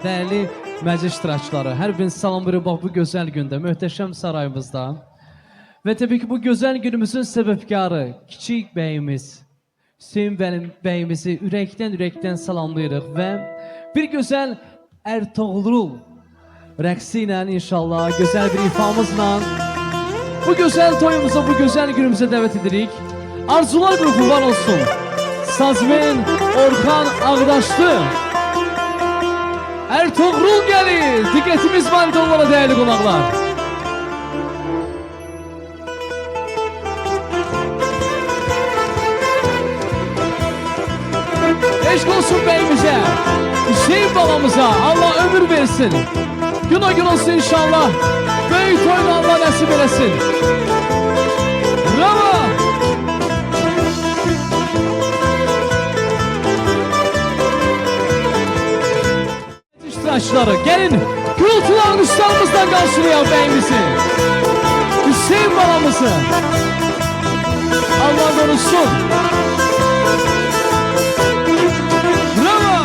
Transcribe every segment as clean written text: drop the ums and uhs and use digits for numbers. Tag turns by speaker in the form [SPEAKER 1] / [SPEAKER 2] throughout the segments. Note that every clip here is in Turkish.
[SPEAKER 1] Değerli məclis iştirakçıları, hər birinizi salamlayırıq bax bu gözəl gündə, möhtəşəm sarayımızda. Və təbii ki, bu gözəl günümüzün səbəbkarı, kiçik bəyimiz, Hüseyin bəyimizi ürəkdən salamlayırıq və bir gözəl Ertuğrul rəqsi ilə inşallah, gözəl bir ifamızla bu gözəl toyumuza, bu gözəl günümüzə dəvət edirik. Arzular qrupu var olsun. Sazmen Orxan Ağdaşlı. Ertuğrul gelir. Diqqətimiz var onlara değerli qonaqlar. Eşq olsun bəyimizə, Hüseyin babamıza Allah ömür versin. Gün o gün olsun inşallah. Böyük toyla Allah nəsib eləsin. Bravo! İştirakçıları gelin gürültülerin üstlerimizden karşılayan beyimizi, Hüseyin babamızı Allah korusun. Bravo!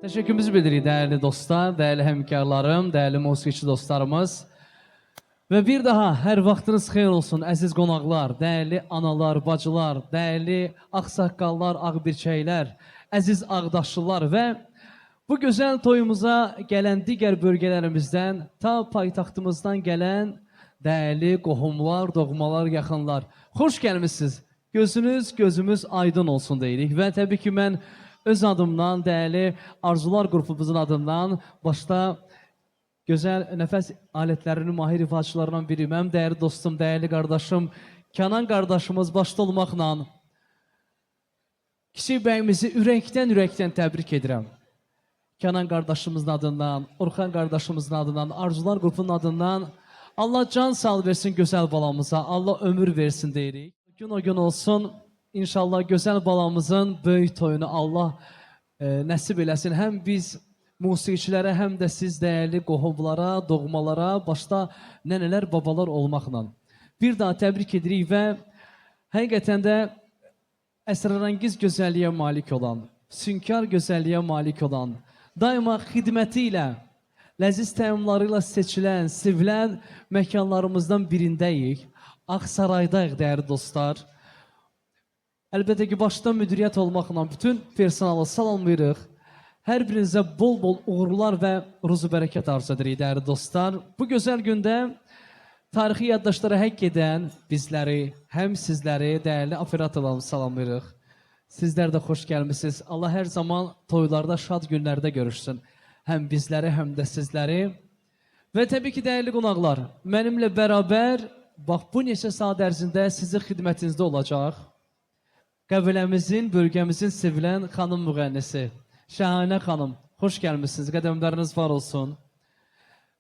[SPEAKER 1] Teşekkürümüzü bildiririk değerli dostlar, değerli həmkarlarım, değerli musiqiçi dostlarımız. Ve bir daha her vaxtınız xeyir olsun əziz qonaqlar, değerli analar, bacılar, değerli ağsaqqallar, ağbirçəklər, əziz ağdaşlılar ve bu gözəl toyumuza gələn digər bölgələrimizdən, ta paytaxtımızdan gələn değerli qohumlar, doğmalar, yaxınlar. Xoş gəlmişsiniz. Gözünüz, gözümüz aydın olsun deyirik və təbii ki mən öz adımdan, değerli Arzular qrupumuzun adından başta gözəl nəfəs alətlərinin mahir ifaçılarından biri, mənim değerli dostum, değerli qardaşım, Kənan qardaşımız başta olmaqla kiçik bəyimizi ürəkdən təbrik edirəm. Kənan qardaşımızın adından, Orxan qardaşımızın adından, Arzular qrupunun adından Allah can sağ versin gözəl balamıza, Allah ömür versin deyirik. Gün o gün olsun. İnşallah gözəl balamızın böyük toyunu Allah nəsib eləsin. Həm biz musiqiçilərə, həm də siz dəyərli qohumlara, doğmalara, başda nənələr, babalar olmaqla. Bir daha təbrik edirik və həqiqətən də əsrarəngiz gözəlliyə malik olan, sünkar gözəlliyə malik olan, daima xidməti ilə, ləziz təyyumlarıyla seçilən, sevilən məkanlarımızdan birindəyik. Ağsaraydayıq, dəyərli dostlar. Əlbəttə ki, başda müdiriyyət olmaqla bütün personalı salamlayırıq. Hər birinizə bol-bol uğurlar və ruzu bərəkət arzu edirik, dəyərli dostlar. Bu gözəl gündə tarixi yaddaşlara həkk edən bizləri, həm sizləri, dəyərli operatorlarımızı salamlayırıq. Sizlər də xoş gəlmişsiniz. Allah hər zaman toylarda, şad günlərdə görüşsün. Həm bizləri, həm də sizləri. Və təbii ki, dəyərli qonaqlar, mənimlə bərabər, bax bu neçə saat ərzində sizin xidmətinizdə olacaq. Qəbiləmizin, bölgəmizin sevilən xanım müğənnisi, Şahanə xanım, xoş gəlmişsiniz, qədəmləriniz var olsun.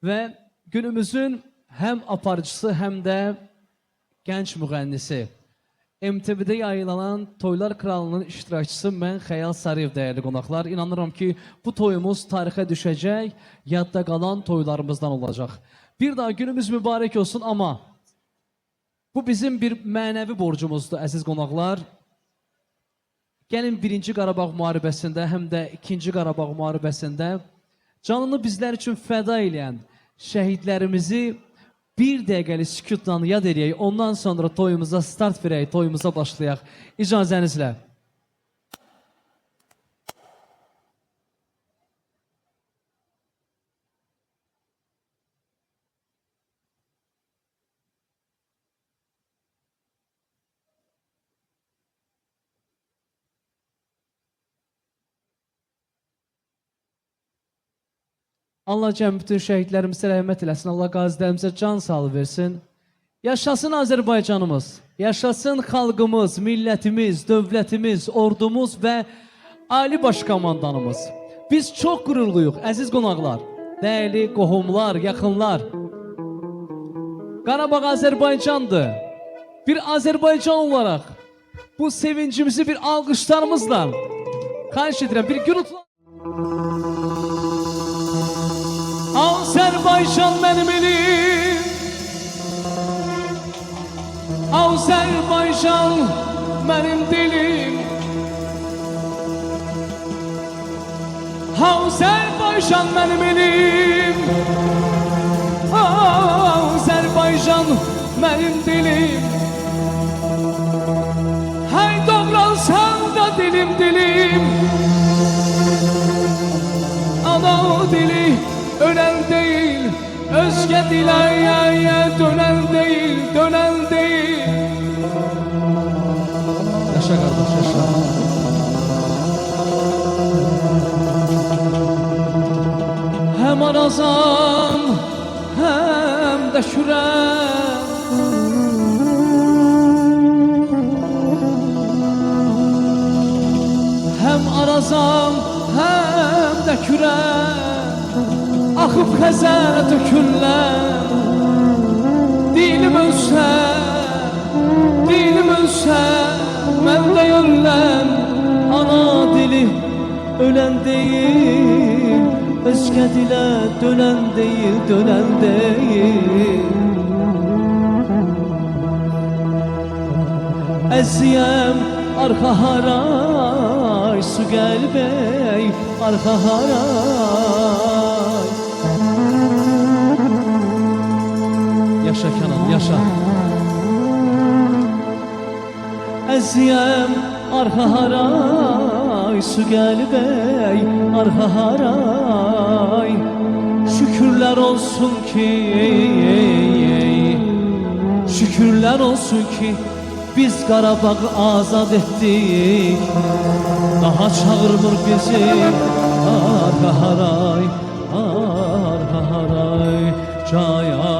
[SPEAKER 1] Və günümüzün həm aparıcısı, həm də gənc müğənnisi, MTV-də yayınlanan Toylar Kralının iştirakçısı mən Xəyal Sarıyev, dəyərli qonaqlar. İnanıram ki, bu toyumuz tarixə düşəcək, yadda qalan toylarımızdan olacaq. Bir daha günümüz mübarək olsun, amma bu bizim bir mənəvi borcumuzdur, əziz qonaqlar. Gəlin 1-ci Qarabağ müharibəsində, həm də 2-ci Qarabağ müharibəsində canını bizlər üçün fəda eləyən şəhidlərimizi bir dəqiqəli sükutla yad edək. Ondan sonra toyumuza start verək, toyumuza başlayaq. İcazənizlə. Allah cəm bütün şəhidlərimizə rəhmət eləsin. Allah qazilərimizə can sağlığı versin. Yaşasın Azərbaycanımız, yaşasın xalqımız, millətimiz, dövlətimiz, ordumuz və Ali Baş Komandanımız. Biz çox qürurluyuq, əziz qonaqlar, dəyərli qohumlar, yaxınlar. Qarabağ Azərbaycandır. Bir Azərbaycan olaraq bu sevincimizi bir alqışlarımızla xahiş edirəm, bir gürültü. Azərbaycan mənim elim, Azərbaycan mənim dilim, Azərbaycan mənim elim, Azərbaycan mənim dilim. Hey doğransan da dilim dilim, ana dili ölen değil, özge dile dönen değil, dönen değil. Yaşa kardeş, yaşa. Hem arazan hem de kürem, hem arazan hem de kürem, akıp xəzərə tökürlər. Dilim ölsə, mən də öləm. Ana dili ölən deyil, özgə dilə dönən deyil, dönən deyil. Əziyəm arxa haray, su qəlbey arxa haray. Yaşa Kenan, yaşa. Əziyəm arxa haray, su qəlbey arxa haray. Şükürlər olsun ki, şükürlər olsun ki biz Qarabağı azad etdik. Daha çağırmır bizi arxa haray, arxa haray caya.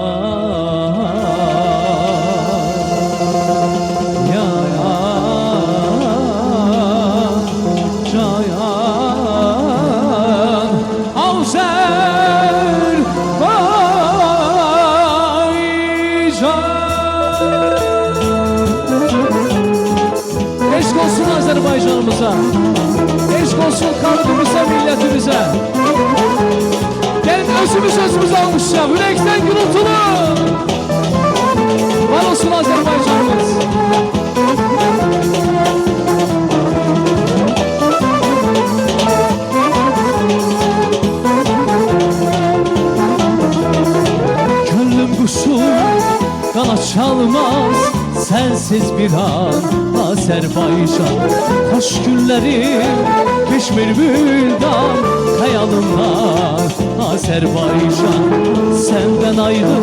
[SPEAKER 1] Azərbaycanımıza, eşq olsun xalqımıza, millətimize. Gəlin özümüz almışıq, ürəkdən gürültülü. Var olsun Azərbaycanımız. Könlüm quşu qanat çalmaz, sensiz bir an Azerbaycan. Hoş günlerim keşmir büldan, hayalımdan Azerbaycan. Senden ayrı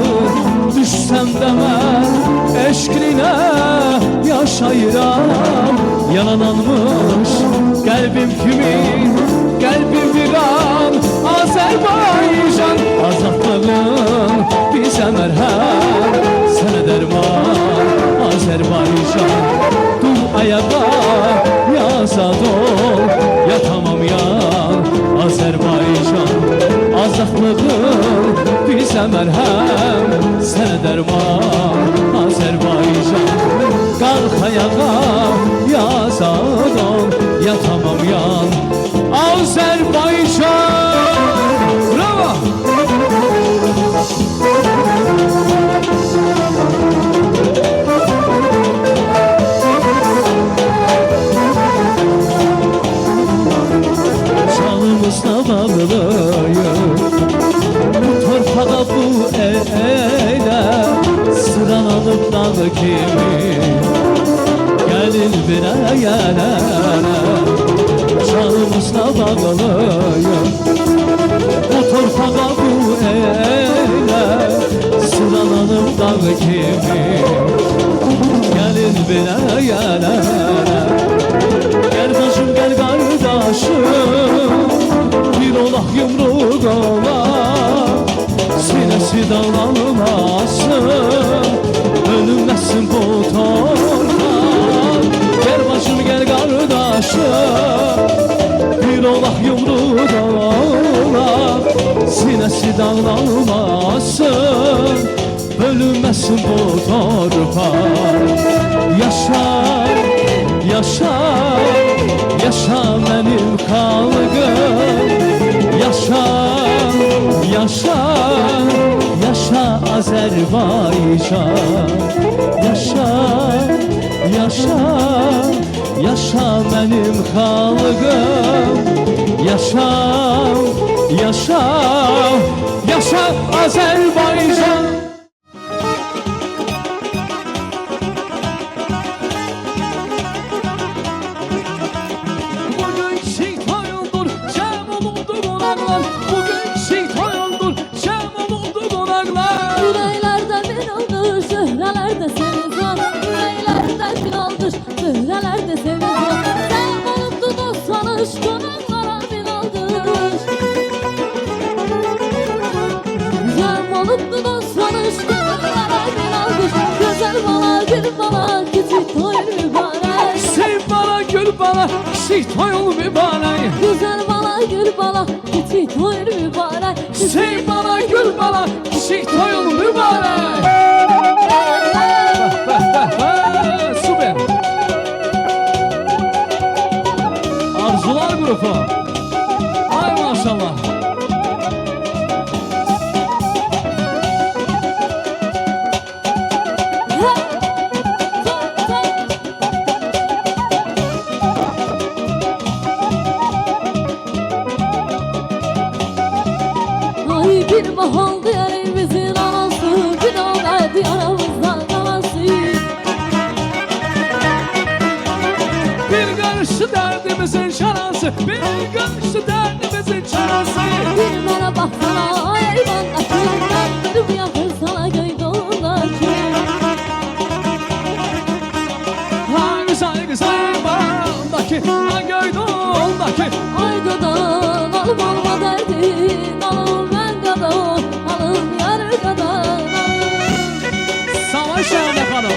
[SPEAKER 1] düşsem de ben eşkine yaşayıram. Yanananmış kalbim kimin, kalbim bir an Azerbaycan. Azadlığın bize merhem, sana derman Azerbaycan. Dur ayağa, yazad ol, yatamam yan Azerbaycan. Azadlığın bize merhem, sana derman Azerbaycan. Kalk ayağa, yazad ol, yatamam yan Azerbaycan. Bravo! Canımızla bağlıyım bu torpağa, bu elə sıralanıp dağ kimi. Gelin bir ayağına, canımızla bağlıyım bu torpağa, bu elə sıralanıp dağ kimi. Gelin bir ayağına, gel bacım gel kardeşim, bir olaq yumruq olaq, sinəsi dağlanmasın. bölünməsin bu torpaq. Gel bacım gel qardaşım, bir olaq yumruda olaq, sinəsi dağlanmasın, bölünməsin bu torpaq. Yaşa, yaşa, yaşa mənim xalqım, yaşa, yaşa, yaşa Azərbaycan. Yaşa, yaşa, yaşa mənim xalqım, yaşa, yaşa, yaşa Azərbaycan. Bugün şeytandır, cəm olundu qonaqlar. Bugün şeytandır, cəm olundu qonaqlar.
[SPEAKER 2] Ürəklərdə bir oldur, şöhrələrdə seniz var. Ürəklərdə bir oldur, şöhrələrdə seniz var. Cəm olubdu dost tanış, qonaqlara bir oldur. Cəm olubdu dost tanış, qonaqlara bir oldur. Gözəl bala, gül bala, kiçik toyun mübarək.
[SPEAKER 1] Sev bana, gül bana, kiçik toyun mübarək.
[SPEAKER 2] Güzel bala, gül bala, kiçik toyun mübarək.
[SPEAKER 1] Sev bana, gül bana, kiçik toyun mübarək. Süper. Arzular grubu. Ay maşallah.
[SPEAKER 2] Ay bir mahal diyerimizin anası, bir ağlar diyarımızdan anası.
[SPEAKER 1] Bir karşı derdimizin şarası, bir karşı derdimizin şarası.
[SPEAKER 2] Bir bana baksana ay eyvandaki, bir bu yakın sana göydüğündeki.
[SPEAKER 1] Ay güzel güzel bandaki, ay göydüğündeki.
[SPEAKER 2] Ay gadan alım alma derdin, alım ben gadan, alım yarı gadan.
[SPEAKER 1] Savaş Şahane Hanım.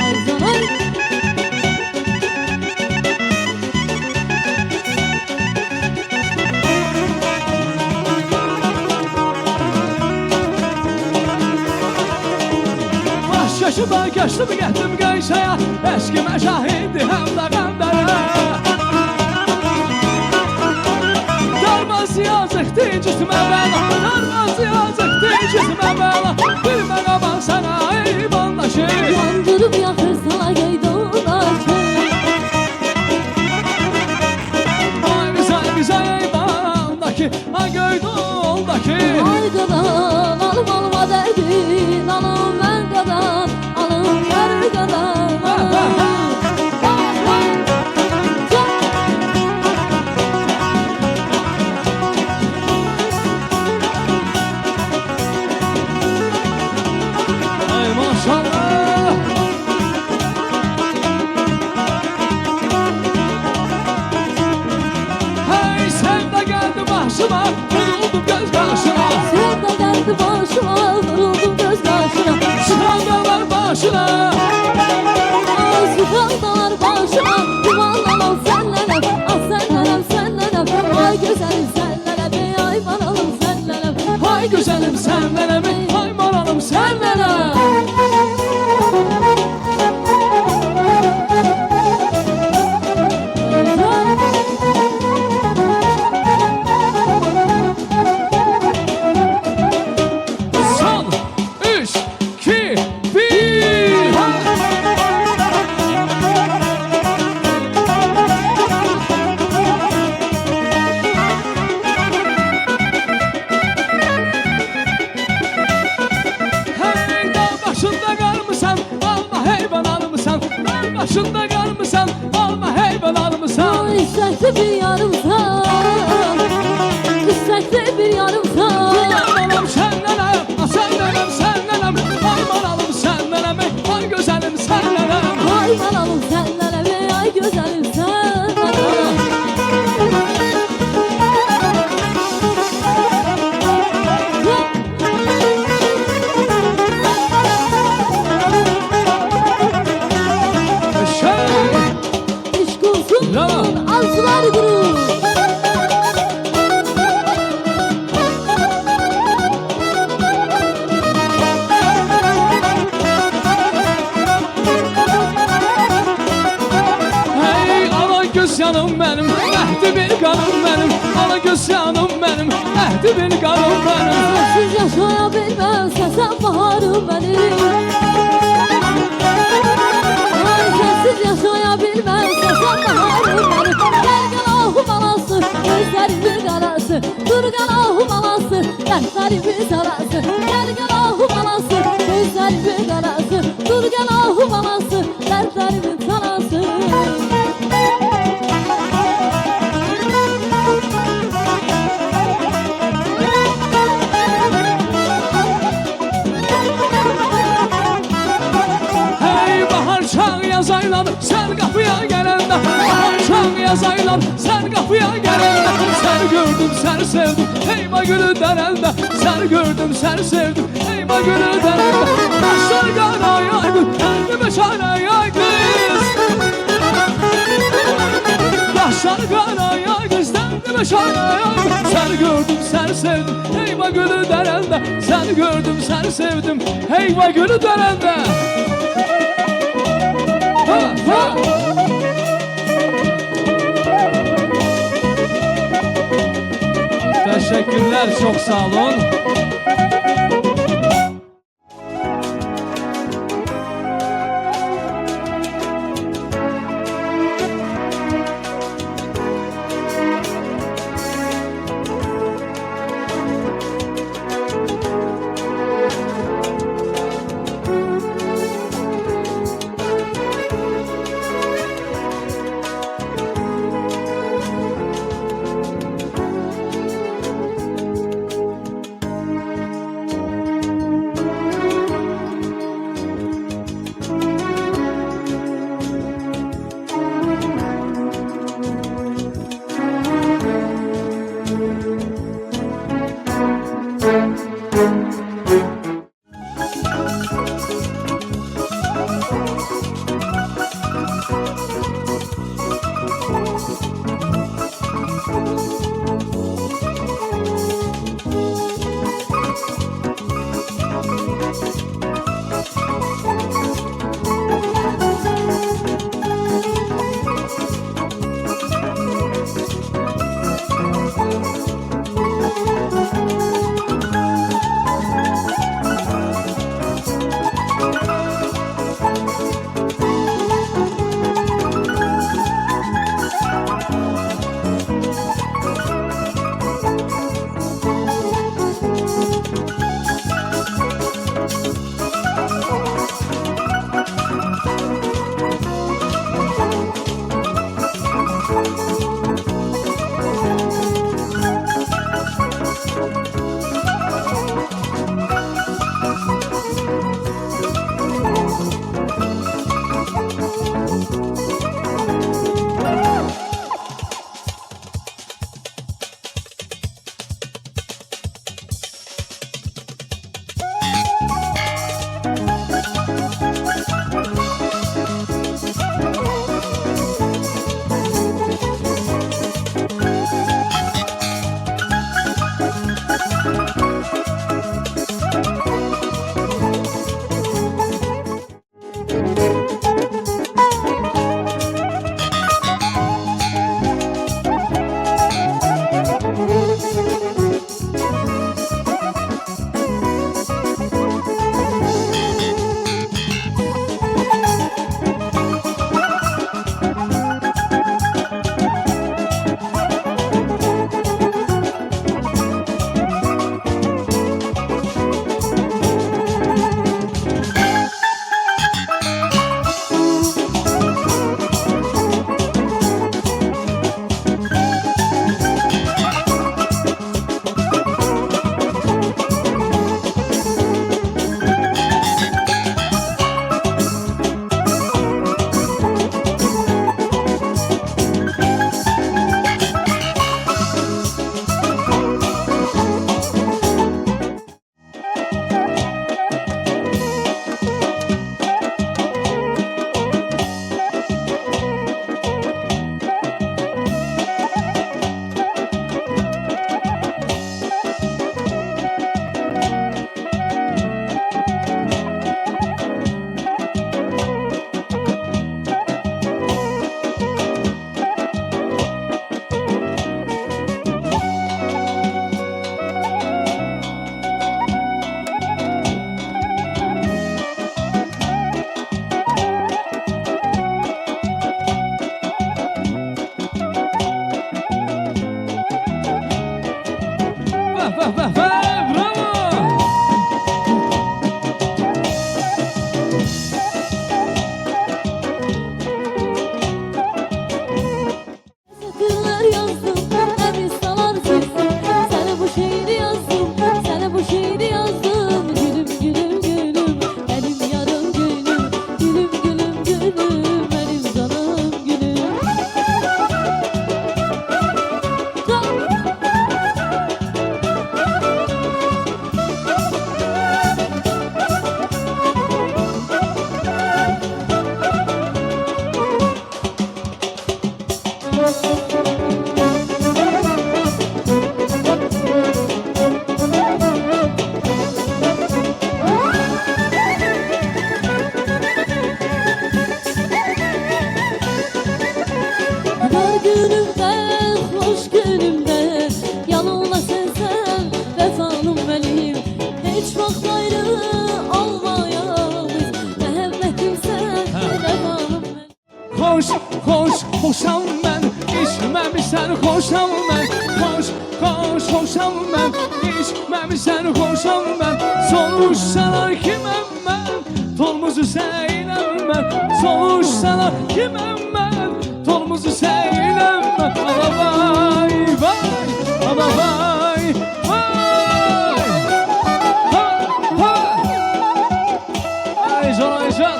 [SPEAKER 2] Ay zanay.
[SPEAKER 1] Baş yaşıma geçtim getdim Geyşaya, eşkime şahidi hem de Qəndərə. Darmaz yazıqdı cismə bəla, darmaz yazıqdı cismə bəla. Bir mənə bax sənə eyvandaşı.
[SPEAKER 2] Yandırıp yakır sana göydüğündeki.
[SPEAKER 1] Ay güzel güzel eyvandaki, ay göydüğündeki.
[SPEAKER 2] Ay gadan alım alma derdin, alım ben gadan, alım yarı gadan.
[SPEAKER 1] Ay maşallah. Hey sen de geldi başıma, vuruldum göz karşına.
[SPEAKER 2] Sevda geldi başıma, vuruldum göz karşına.
[SPEAKER 1] Çıkandalar başına.
[SPEAKER 2] Sıkaldalar başıma, dumanlanam senlenem. Ah senlenem, senlenem. Ay güzelim senlenem, ey ay banalım senlenem.
[SPEAKER 1] Ay güzelim senden emin, ay maralım senden Son, 3, 2, 1. Hey dağ başında kalmışsan, alma heyvan almışsan. Dağ başında kalmışsan, alma heyvan almışsan.
[SPEAKER 2] Ay istekli bir yarımsan, istekli bir yarımsan.
[SPEAKER 1] Maralım sendenem, sendenem, sendenem. Ay maralım sendenem, ay güzelim sendenem.
[SPEAKER 2] Ay banalım senlenem, ey ay güzelim senlenem. olsun, arzular qurur.
[SPEAKER 1] Göz yanım benim, məhdi bir qanım benim. Ana göz yanım benim, məhdi bir qanım benim.
[SPEAKER 2] Sensiz yaşaya bilmem, sen baharım benim. Ay sensiz yaşaya bilmem, sen baharım benim. Gel gel ahım alası, gözlerimin karası. Dur gel ahım alası, dertlerimin sarası. Gel gel ahım alası, gözlerimin karası. Dur gel ahım alası, dertlerimin sarası.
[SPEAKER 1] Yazaylar sen kapıya gelende, akşam yazaylar sen kapıya gelende. Sen gördüm sen sevdim eyvah gülü derende. Sen gördüm sen sevdim eyvah gülü derende. Başlar karaya gül kendime çaraya kız. Başlar karaya kız kendime çaraya. Sen gördüm sen sevdim eyvah gülü derende. Sen gördüm sen sevdim eyvah gülü derende. Teşekkürler, çok sağ olun. İçməmişsən xoşam mən, xoşam mən. İçməmişsən xoşam mən, soruşsalar kiməm mən, tolmuzu səyləm mən. Soruşsalar kiməm mən, tolmuzu səyləm mən. Ana vay vay, ana vay vay. Aycan,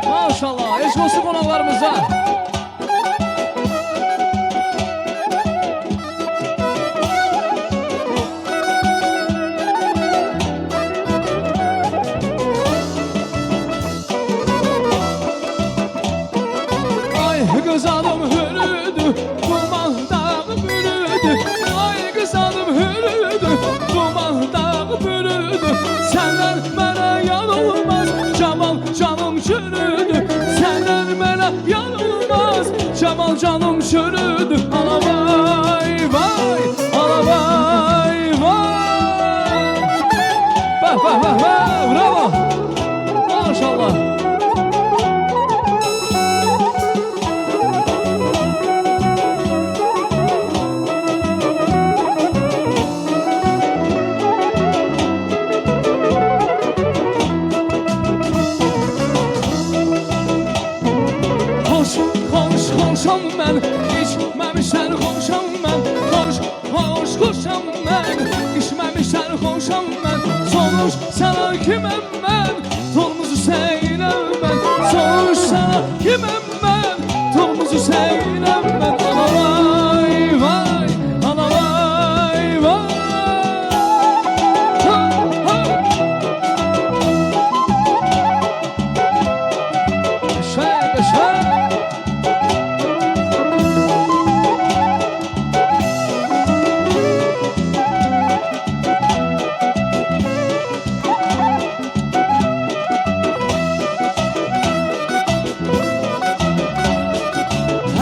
[SPEAKER 1] maşallah, eşq olsun qonaqlarımıza. Kız adım hürüdü, duman dağı bürüdü. Ay kız adım hürüdü, duman dağı bürüdü. Senden bana yanılmaz, Cemal canım çürüdü. Senden bana yanılmaz, Cemal canım çürüdü. Ana vay vay, ana vay vay. Bah bah bah bah, bravo. Maşallah. Xoşam mən, içməmişsən xoşam mən. Xoşam mən, içməmişsən xoşam mən. Sonuç sana kiməm mən, tolmuzu səyləm mən. Sonuç sana kiməm mən, tolmuzu səyləm mən. Ana vay vay, ana vay vay. Qəşəng.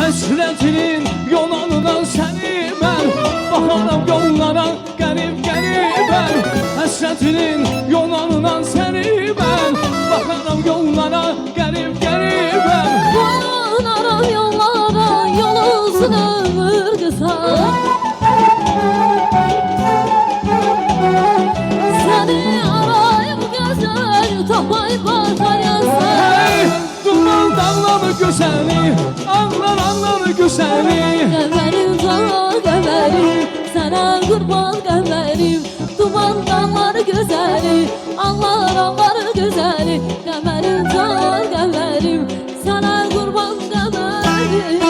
[SPEAKER 1] Həsrətinin yonanından səni mən baxaram yollara qərib-qəribən. Həsrətinin yonanından səni mən baxaram yollara qərib-qəribən.
[SPEAKER 2] Boyunaram yollara, yol uzun ömür qısa. Səni arayıb gözəl, tapay bakar yazar.
[SPEAKER 1] Duman dağları gözəli, ağlar gözəli.
[SPEAKER 2] Qəmərim can qəmərim, sənə qurban qəmərim. Duman dağları gözəli, ağlar gözəli. Qəmərim can qəmərim, sənə qurban qəmərim.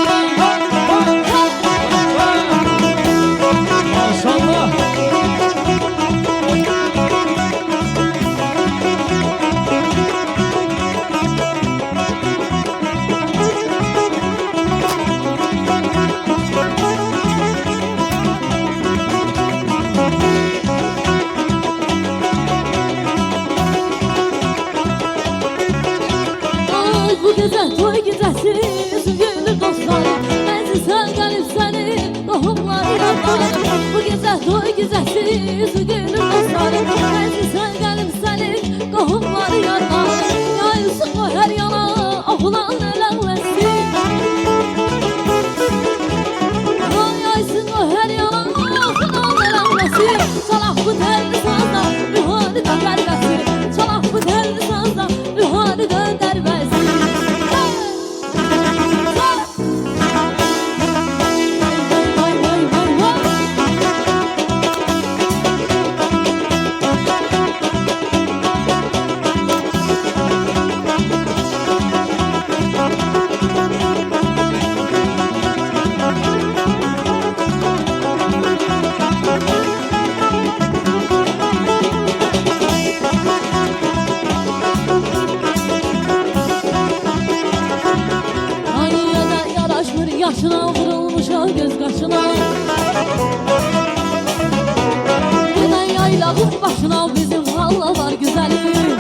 [SPEAKER 1] Maşallah.
[SPEAKER 2] Bu gecə toy gecəsi, üzüm gülür dostlarım. Məclisə gəlib səni, qohumları yadlarım. Bu gecə toy gecəsi, üzüm gülür dostlarım. Məclisə gəlib səni, qohumları yadlarım. Yayılsın o hər yana, oğlan eləqləsin. Yaysın o hər yana, oğlan eləqləsin. Çalaq bu tərli sazda, ruhani döndərməsin. Çalaq bu tərli sazda, ruhani döndərməsin. Yaşına vurulmuş o göz kaşına. Giden yaylağın başına bizim hallalar güzelim.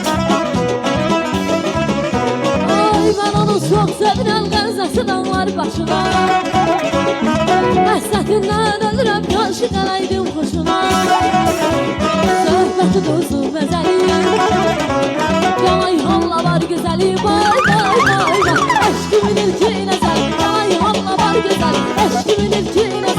[SPEAKER 2] Ay ben onu çok sevirəm, qəzəsindən var başına. Həsrətindən ölürəm, karşı qərəydim xoşuna. Söhbəti dozu məzəli, yalay hallalar güzeli. Vay vay vay vay, eşkimin ilki nəzəl. Yalay hallalar güzel, eşkimin ilki nəzəl.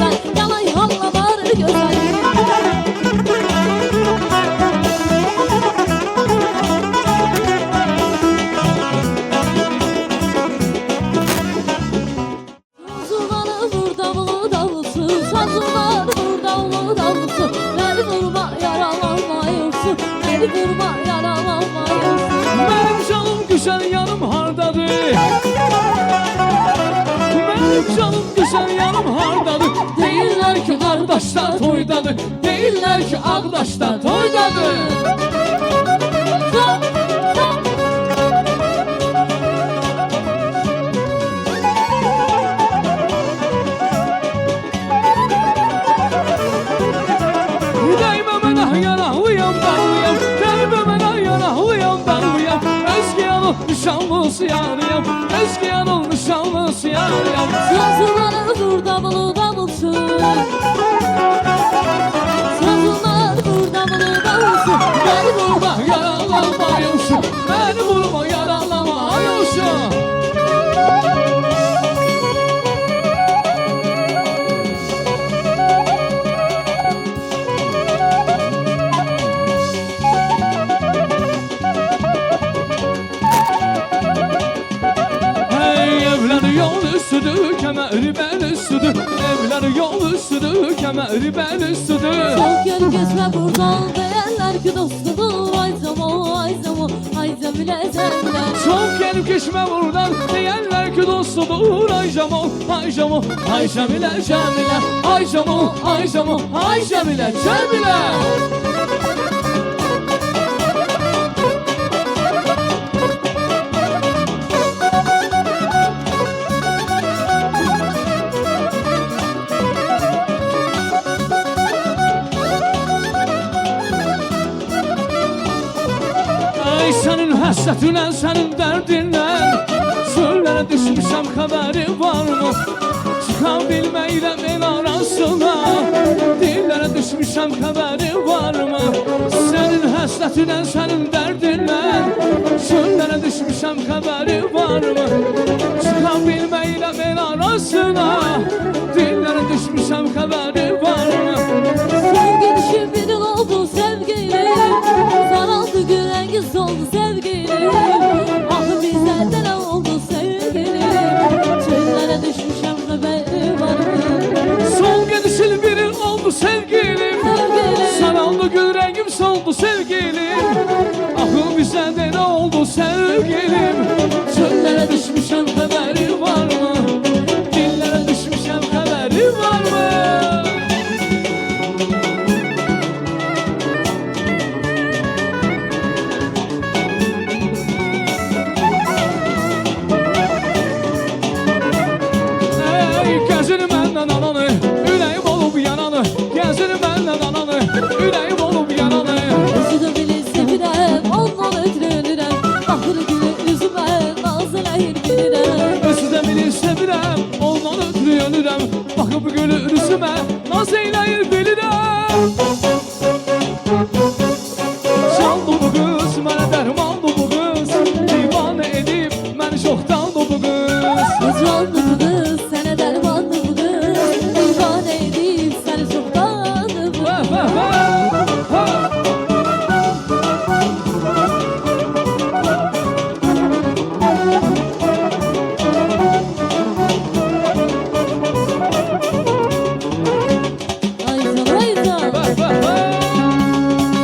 [SPEAKER 1] yanım hardadır. Deyirlər ki qardaşlar toydadır. Deyirlər ki ağdaşlar toydadır. Yüreğime mənə yanağlıyam bağlıyam. Qəlbime mənə yanağlıyam bağlıyam. Özgə yanıl nişanlısı yarıyam. Özgə yanıl nişanlısı yarıyam.
[SPEAKER 2] Sazılar burada buluda bulsun. Sazılar burada buluda bulsun.
[SPEAKER 1] Beni vurma yaralanmayılsın. Beni vurma yaralanmayılsın. Hey evler yol üstüdür, kemeri bel üstüdür. Evler yol üstüdür, kemeri bel üstüdür.
[SPEAKER 2] Çok gel geçme buradan diyenler ki dostudur. Ay zaman ay zaman ay zemile zemle.
[SPEAKER 1] Çok gelip geçme buradan diyenler ki dostudur. Ay Cemal, ay Cemal, ay Cemile, Cemile. Ay Cemal, ay Cemal, ay Cemile, Cemile. Ay senin hasretinle, senin derdinle Söllere düşmüşem haberi var mı? Çıkabilmeyle ben arasına Dillere düşmüşem haberi var mı? Senin hasretinle, senin derdinle Söllere düşmüşem haberi var mı? Çıkabilmeyle ben arasına Dillere düşmüşem haberi var mı?
[SPEAKER 2] Sevgi düşün bir yıl oldu sevgilim. Saraldı gürengiz oldu sevgilim. Ah bizden ne oldu sevgilim. Çöllere düşmüşem haberi var mı?
[SPEAKER 1] Son gidişil biri oldu sevgilim.
[SPEAKER 2] Sevgilim.
[SPEAKER 1] Saraldı gül rengim soldu sevgilim. Ahım bize de ne oldu sevgilim. Çöllere düşmüşem haberi var mı? Dillere düşmüşem haberi var mı? Ey gözünü benden ananı, üleyim olup yananı. Gözünü benden ananı, üleyim olup yananı.
[SPEAKER 2] Üzüdüm bilirse birem ondan ötürülürem. Ahır günü üzüme nazıleyir bilirem.
[SPEAKER 1] Özüdə bilirsə biləm, ondan ötürü ölürəm. Baxıb gülür üzümə, naz eyləyir bilirəm. Çaldı bu qız, mənə dərmandı bu qız. Divanə edib, məni çoxdandı bu qız.
[SPEAKER 2] Hicranlı bu kız, sana dermanlı bu kız. Divane edip seni çoktandı bu
[SPEAKER 1] Vəh,
[SPEAKER 2] kız.
[SPEAKER 1] vəh, vəh, ha.
[SPEAKER 2] Aycan aycan.
[SPEAKER 1] Vəh, vəh, vəh.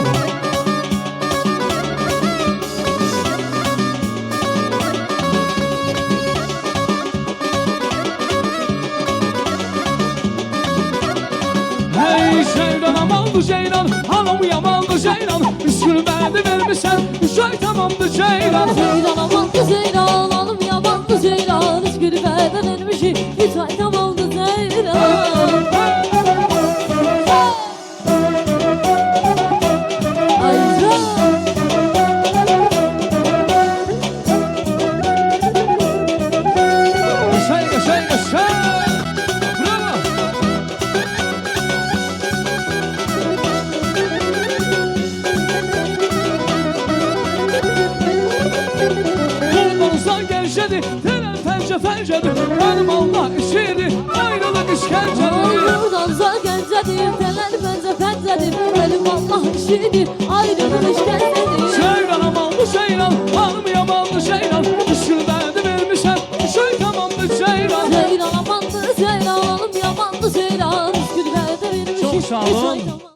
[SPEAKER 1] Hey Ceylan amandı Ceylan, hanım yamandı Ceylan. Üskül verdi vermişsen, üşay tamamdı Ceylan.
[SPEAKER 2] Ceylan amandı Ceylan, hanım yamandı Ceylan. Hiç gülü benden ermişi, hiç ay tamamdı Ceylan. Aycan.
[SPEAKER 1] Yaşay, yaşay, yaşay. Bravo. Kurbanızdan gevşedi, telen fence fencedir. Benim Allah işidir, ayrılık işkencedir.
[SPEAKER 2] Buradan zor gencedir, teler bence pencedir. Benim Allah işidir, ayrılır işkencedir.
[SPEAKER 1] Ceylan amandı Ceylan, hanım yamandı Ceylan. Üskül verdi vermişsen, üşay tamamdı Ceylan.
[SPEAKER 2] Ceylan amandı Ceylan, hanım yamandı Ceylan. Hiç gülü benden ermişi,
[SPEAKER 1] Çok sağ
[SPEAKER 2] hiç
[SPEAKER 1] olun.
[SPEAKER 2] ay tamamdı.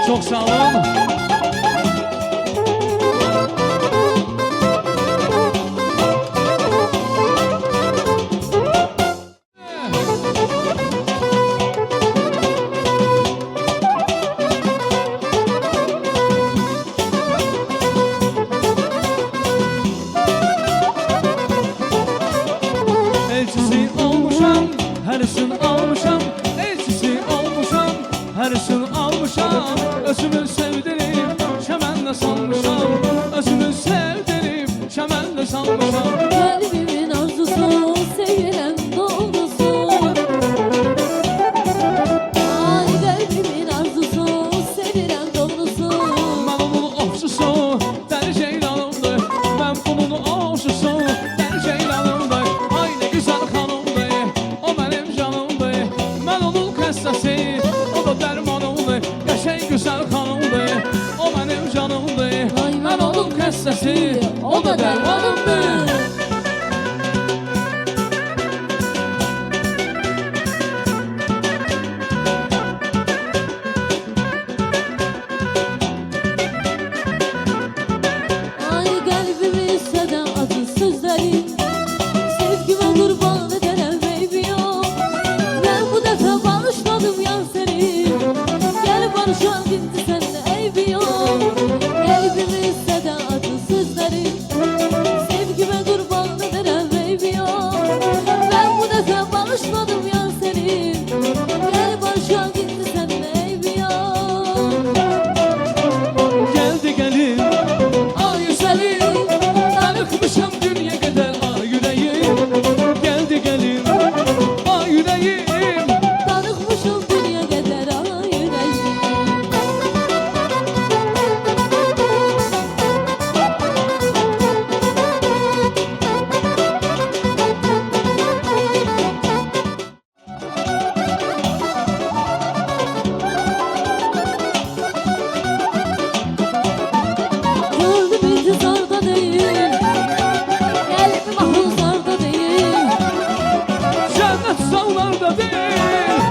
[SPEAKER 1] Çok sağ olun. Elçisi olmuşam, hersin almışam. Elçisi olmuşam, hersin almışam. Özümü sevdirim, şəmənlə salmışam. Özümü sevdirim, şəmənlə salmışam.
[SPEAKER 2] Kalbimin arzusu, sevilen doğrusu. Ay kalbimin arzusu, sevilen doğrusu.
[SPEAKER 1] Mən onun ovçusu, dəli ceylanımdır. Mən bunun ovçusu, dəli ceylanımdır. Ay ne güzel xanımdır, o mənim canımdır. Mən onun xəstəsi, o da dərmanımdır. Qəşəng güzel xanımdır, o mənim canımdır.
[SPEAKER 2] Ay
[SPEAKER 1] Mən onun xəstəsi, o da dərmanımdır.
[SPEAKER 2] Ay kalbimi hisseden acı sözlerin. Sevgime kurban ederim baby yok. Ben bu defa barışmadım yan seni. Gel barışan gitti seninle eybi yok. Kalbimi hisseden acı sözlerin. Sevgime kurban ederim baby yok. Ben bu defa barışmadım yan seni. Gel barışan gitti seninle eybi yok.
[SPEAKER 1] Geldi gelin, ay güzelim. Tanıkmışam dünya kadar ay yüreğim. Geldi gelin, ay yüreğim.
[SPEAKER 2] Tanıkmışım dünya kadar ay yüreğim. Gördüm intizarda değil. Kalbim ahuzarda değil.
[SPEAKER 1] Cennet sallarda değil.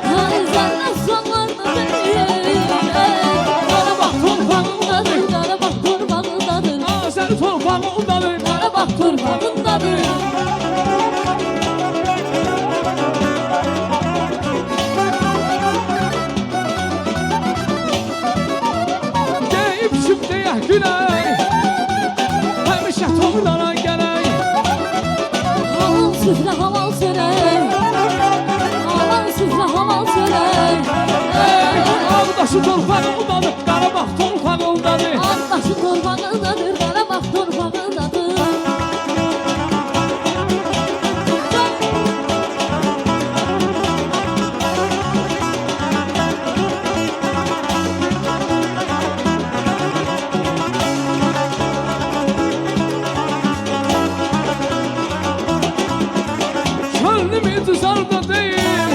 [SPEAKER 2] Hani cennet sonlarda değil.
[SPEAKER 1] Qarabağ torpağındadır.
[SPEAKER 2] Qarabağ torpağındadır.
[SPEAKER 1] Azər torpağındadır.
[SPEAKER 2] Qarabağ torpağındadır.
[SPEAKER 1] Deyib şimdiyə güney. Həmişə torlara gələk.
[SPEAKER 2] Halal süfrə halal çörək. Halal süfrə halal çörək.
[SPEAKER 1] Ağdaşı torpağındadır. Qarabağ torpağındadır.
[SPEAKER 2] Ağdaşı torpağındadır. Qarabağ torpağındadır.
[SPEAKER 1] Könlüm intizarda değil.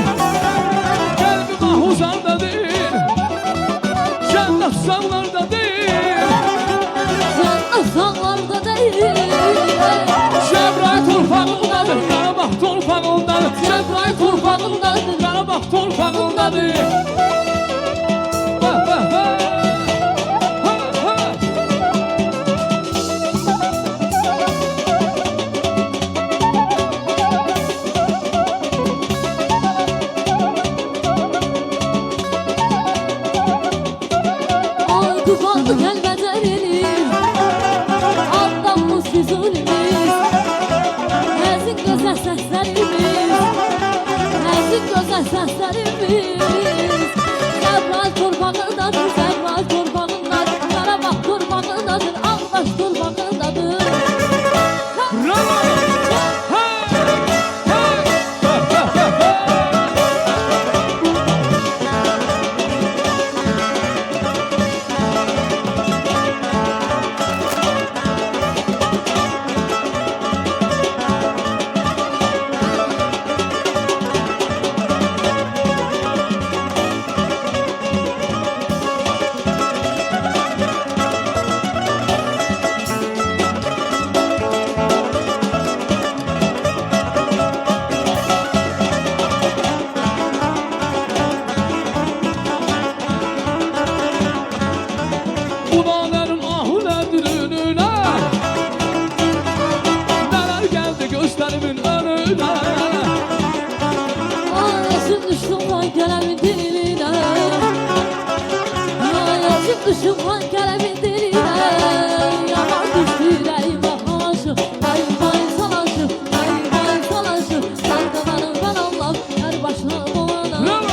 [SPEAKER 1] Qəlbim ahuzarda değil. Cennet sallarda değil.
[SPEAKER 2] Cennet sağlarda değil.
[SPEAKER 1] Cəbrayıl torpağındadır. Qarabağ torpağındadır. Cəbrayıl torpağındadır. Qarabağ torpağındadır. Ha, ha, ha. Ha, ha.
[SPEAKER 2] Ay tufanlı kelbeceleri. Adamımız füzulimiz. Həzin gözəl səslərimiz. Həzin gözəl səslərimiz. Almışım hankeremin diline. Yaman düştü yüreğime haşım. Vay vay salaşım, vay vay salaşım. Sen de benim ben Allah'ım, her başına dolanım.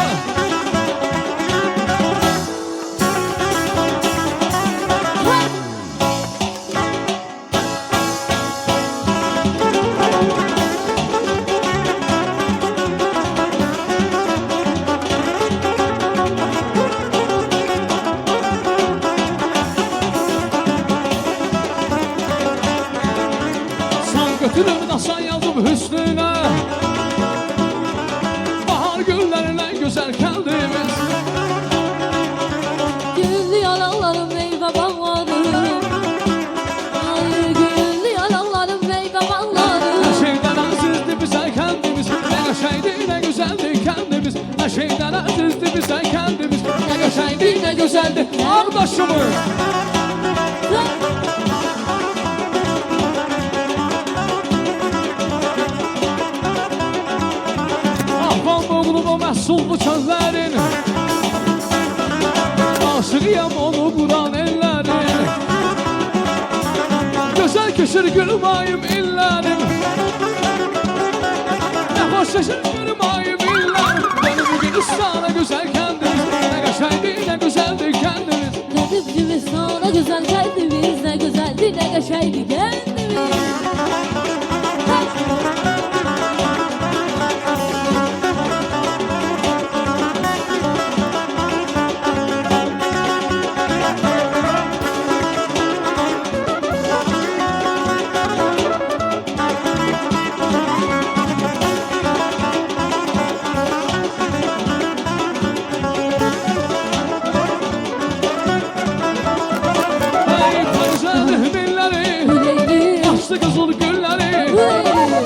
[SPEAKER 1] Götürür daşan yazıb hüsnünə. Bahar günlərlə gözəl kəndimiz.
[SPEAKER 2] Güllü yalanlarım meyve bağlarım. Ay güllü yalanlarım meyve bağlarım.
[SPEAKER 1] Hər şeydən əzizdir bizə kəndimiz. Nə qəşəngdir, nə gözəldir kəndimiz. Hər şeydən əzizdir bizə kəndimiz. Nə qəşəngdir, nə gözəldir qardaşımız. Bu məhsullu sözlərin aşığıyam onu quran ellərin. Gözəl keçir gülmayım illərim. Nə xoş keçir gülmayım illərim. Benim Gülüstan'a gözəl kəndimiz. Nə qəşəngdir, nə gözəldir kəndimiz.
[SPEAKER 2] Dedim Gülüstan'a güzel kendimiz. Ne güzeldi ne geçeydi kendimiz.
[SPEAKER 1] Kızıl gülleri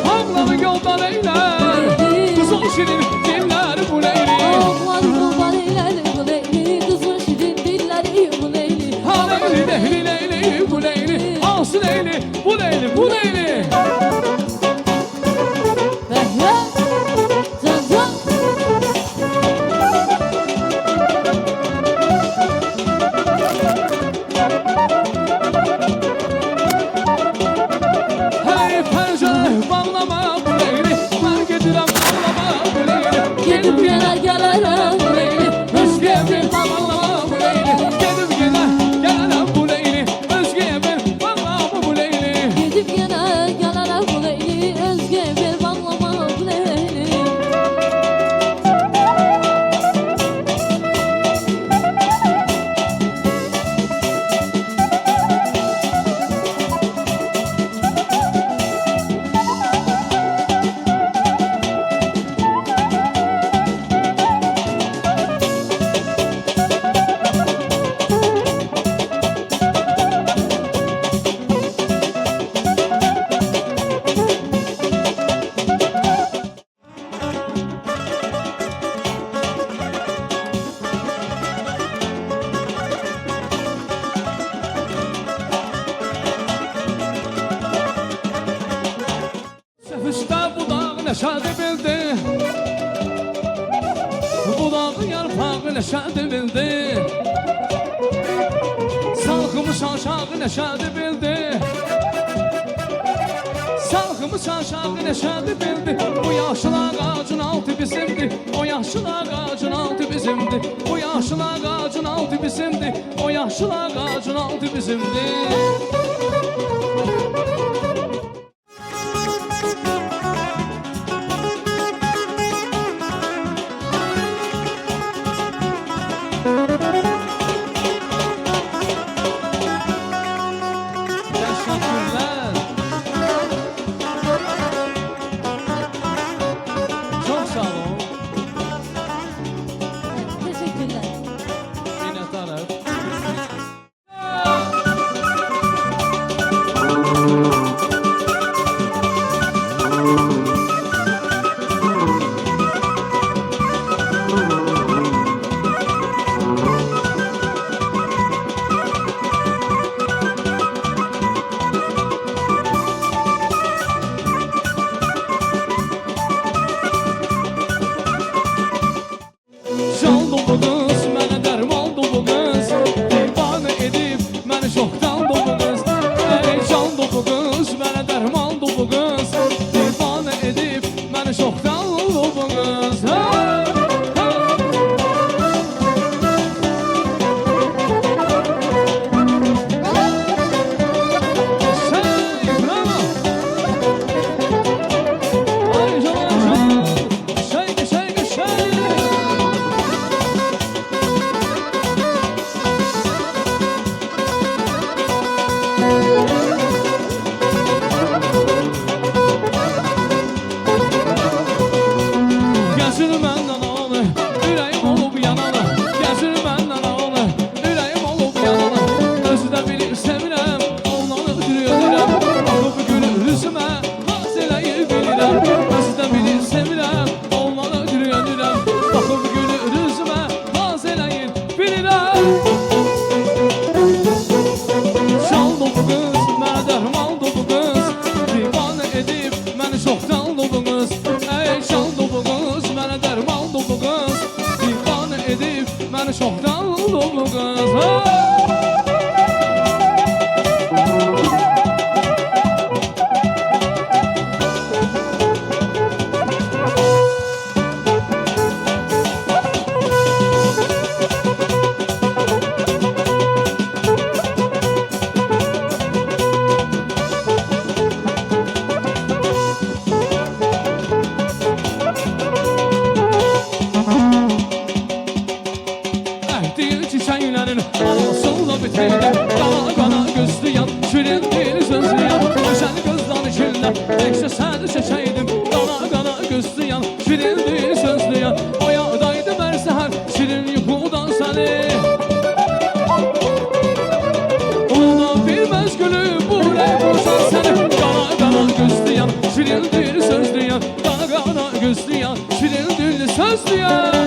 [SPEAKER 1] Ağlanı yoldan eyler Kızıl şirin dilleri bu leyli.
[SPEAKER 2] Ağlanı yoldan eyler bu leyli. Kızıl şirin dilleri bu leyli.
[SPEAKER 1] Ha leyli leyli leyli bu leyli. Alsın leyli bu leyli bu leyli. Neşədi bildi Budağın yarpağı neşədi bildi Salxımız aşağı neşədi bildi Salxımız aşağı neşədi bildi Bu yaşıl ağacın altı bizimdi O yaşıl ağacın altı bizimdi Bu yaşıl ağacın altı bizimdi O yaşıl ağacın altı bizimdi
[SPEAKER 2] Teşekkürler.
[SPEAKER 1] oldunuz. Ha, ha. Şey, bravo. Ay canım, şey, şey, şey. Gəzir məndən ağlı, ürəyim olub yanalı. Gəzir məndən ağlı, ürəyim olub yanalı. Özü də bilir sevirəm, ondan ötürü ölürəm. Baxıb gülür üzümə, naz eləyir bilirəm. Özü də bilir sevirəm, ondan ötürü ölürəm. Baxıb gülür üzümə, naz eləyir bilirəm. Çaldı bu qız, mənə dərmandı bu qız. Divanə edib, məni çoxdan lovunuz. Ey çaldı bu qız, mənə dərmandı bu qız. Divanə edib, məni çoxdan lovunuz. Əhdir çiçəklərin almasınla bitəydim. Qana qana gözlüyəm, şirin dil sözlüyəm. Gözəl gözdən işinlər, təkcə səni çəkəydim. Qana qana gözlüyəm, şirin dil sözlüyəm. Oyadaydı bər səhər, şirin yuxudan səni. Ona bilməz gülüm, bu ürək boşar səni. Qana qana gözlüyəm, şirin dil sözlüyəm. Qana qana gözlüyəm, şirin dil sözlüyəm.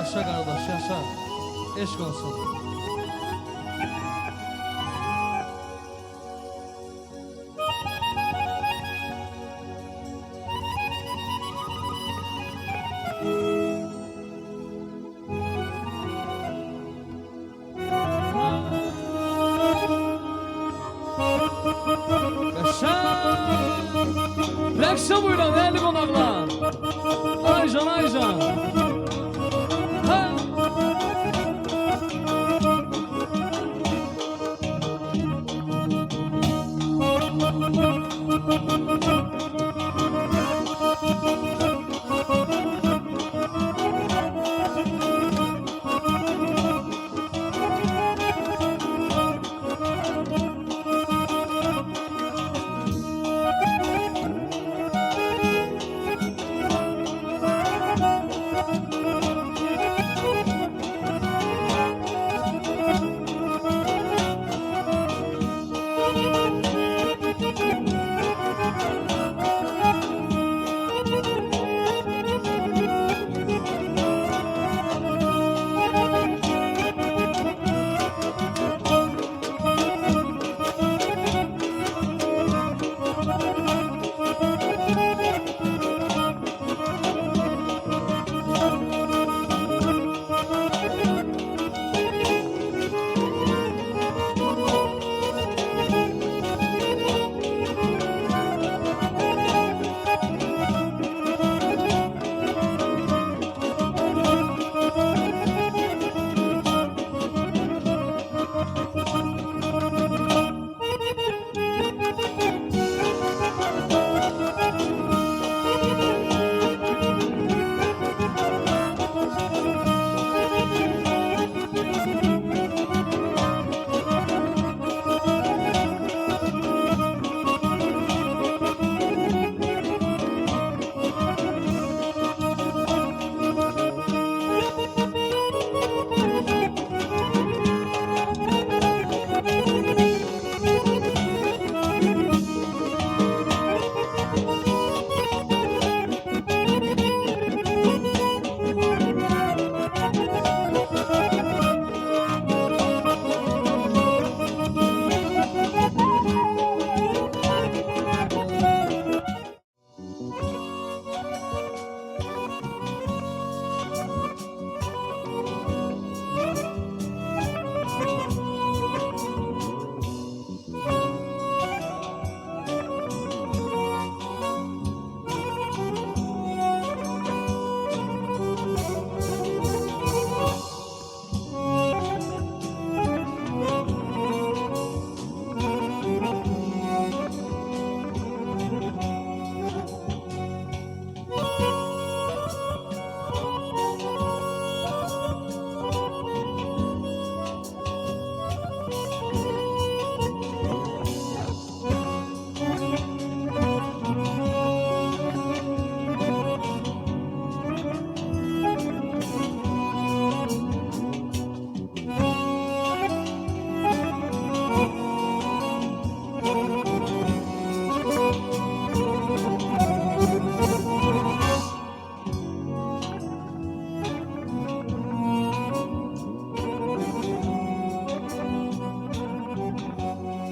[SPEAKER 1] Yaşa kardeş, yaşa. Eşk olsun. Yaşa. Rəqsə buyurun, değerli qonaqlar. Aycan, Aycan. Ha.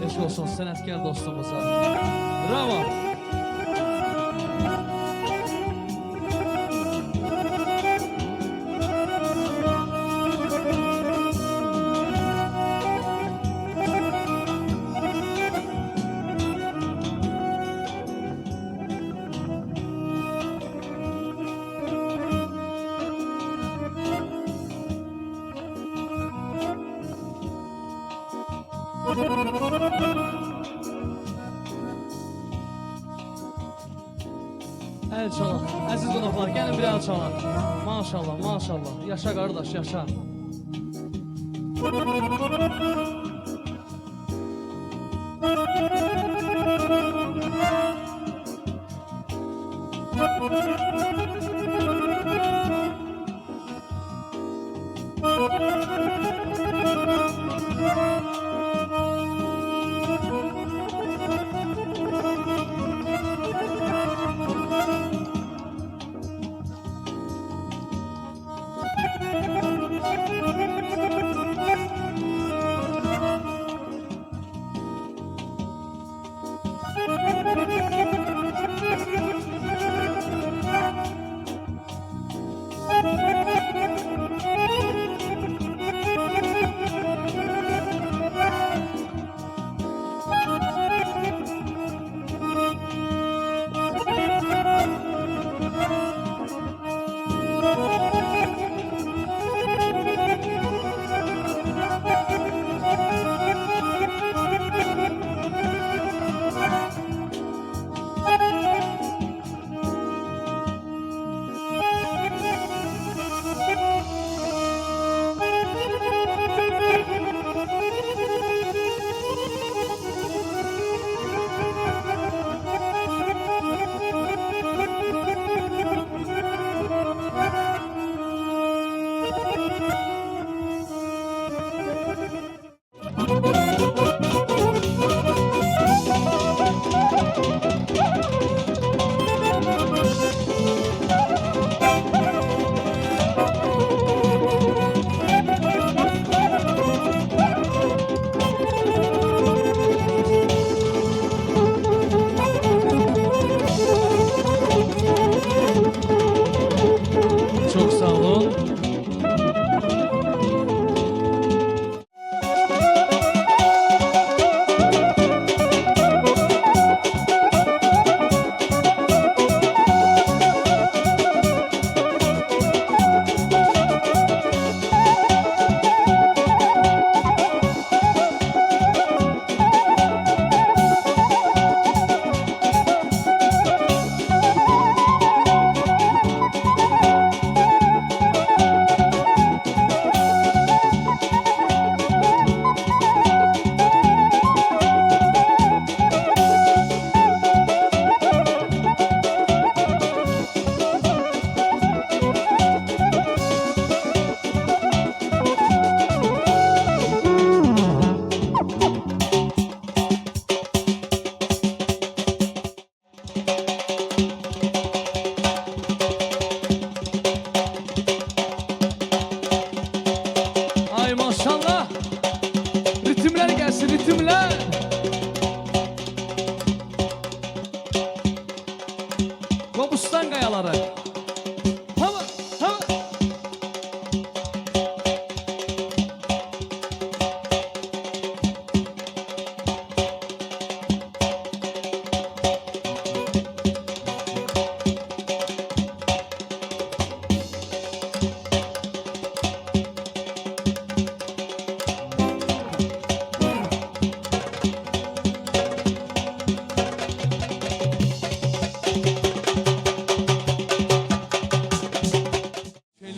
[SPEAKER 1] Eşk olsun sənətkar dostumuza. Bravo. El çalın, əziz qonaqlar, gəlin bir el çalın. Maşallah, maşallah. Yaşa qardaş, yaşa.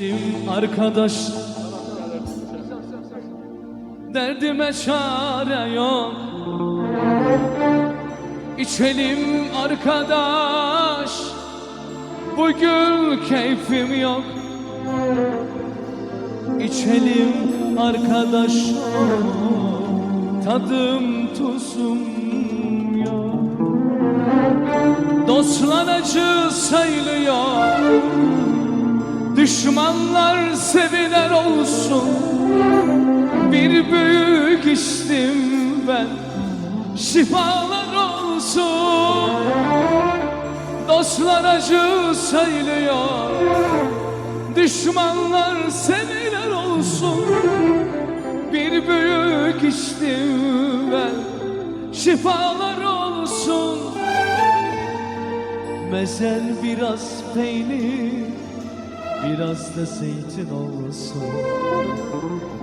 [SPEAKER 1] İçelim arkadaş, derdime çare yok. İçelim arkadaş, bugün keyfim yok. İçelim arkadaş, tadım tuzum yok. Dostlar acı sayılıyor, düşmanlar seviler olsun. Bir büyük içtim ben, şifalar olsun. Dostlar acı sayılıyor, düşmanlar seviler olsun. Bir büyük içtim ben, şifalar olsun. Mezel biraz peynir, biraz da zeytin olsun.